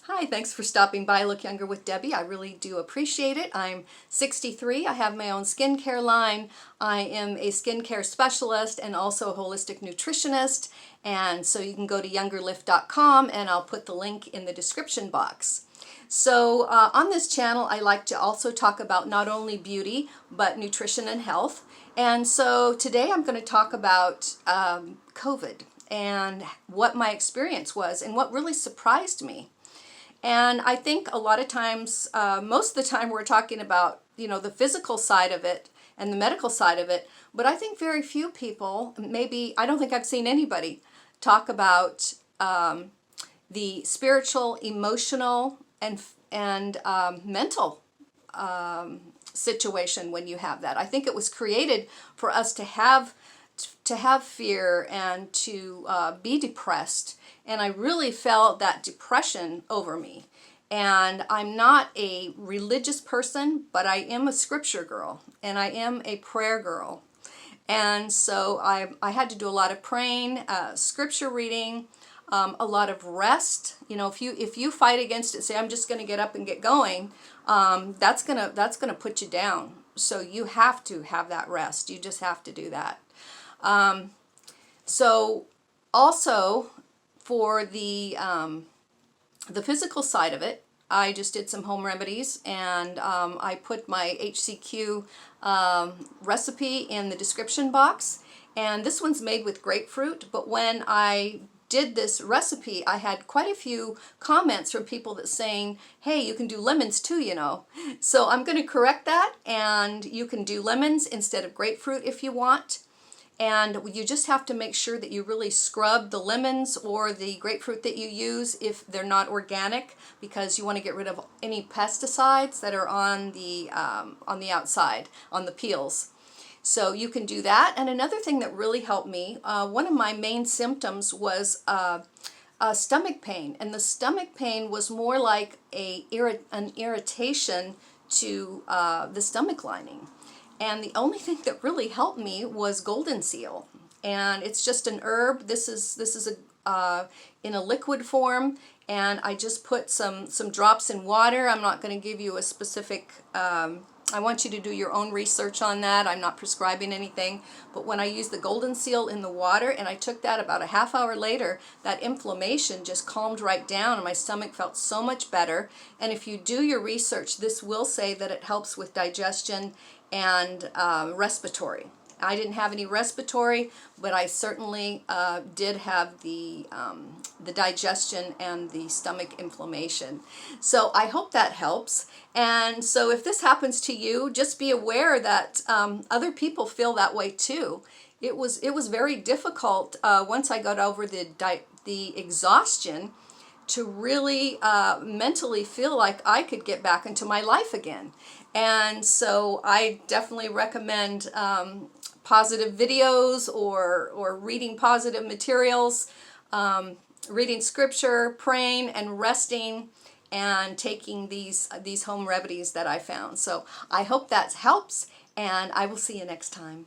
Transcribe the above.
Hi, thanks for stopping by Look Younger with Debbie. I really do appreciate it. I'm 63. I have my own skincare line. I am a skincare specialist and also a holistic nutritionist. And so you can go to youngerlift.com and I'll put the link in the description box. So on this channel, I like to also talk about not only beauty, but nutrition and health. And so today I'm going to talk about COVID and what my experience was and what really surprised me. And I think a lot of times, most of the time we're talking about, the physical side of it and the medical side of it, but I think very few people, maybe, I don't think I've seen anybody talk about the spiritual, emotional, and mental situation when you have that. I think it was created for us to have fear and to be depressed, and I really felt that depression over me. And I'm not a religious person, but I am a scripture girl and I am a prayer girl. And so I had to do a lot of praying, scripture reading, a lot of rest. If you fight against it, say I'm just going to get up and get going, that's gonna put you down. So you have to have that rest. You just have to do that. So also for the physical side of it, I just did some home remedies, and I put my HCQ recipe in the description box. And this one's made with grapefruit, but when I did this recipe, I had quite a few comments from people that saying, hey, you can do lemons too, So I'm going to correct that, and you can do lemons instead of grapefruit if you want. And you just have to make sure that you really scrub the lemons or the grapefruit that you use if they're not organic, because you want to get rid of any pesticides that are on the outside, on the peels. So you can do that. And another thing that really helped me, one of my main symptoms was stomach pain. And the stomach pain was more like an irritation to the stomach lining. And the only thing that really helped me was Goldenseal, and it's just an herb. This is in a liquid form, and I just put some drops in water. I'm not going to give you a specific. I want you to do your own research on that. I'm not prescribing anything, but when I used the Goldenseal in the water and I took that, about a half hour later, that inflammation just calmed right down and my stomach felt so much better. And if you do your research, this will say that it helps with digestion and respiratory. I didn't have any respiratory, but I certainly did have the digestion and the stomach inflammation. So I hope that helps. And so if this happens to you, just be aware that other people feel that way too. It was very difficult once I got over the exhaustion to really mentally feel like I could get back into my life again. And so I definitely recommend positive videos or reading positive materials, reading scripture, praying and resting, and taking these home remedies that I found. So I hope that helps, and I will see you next time.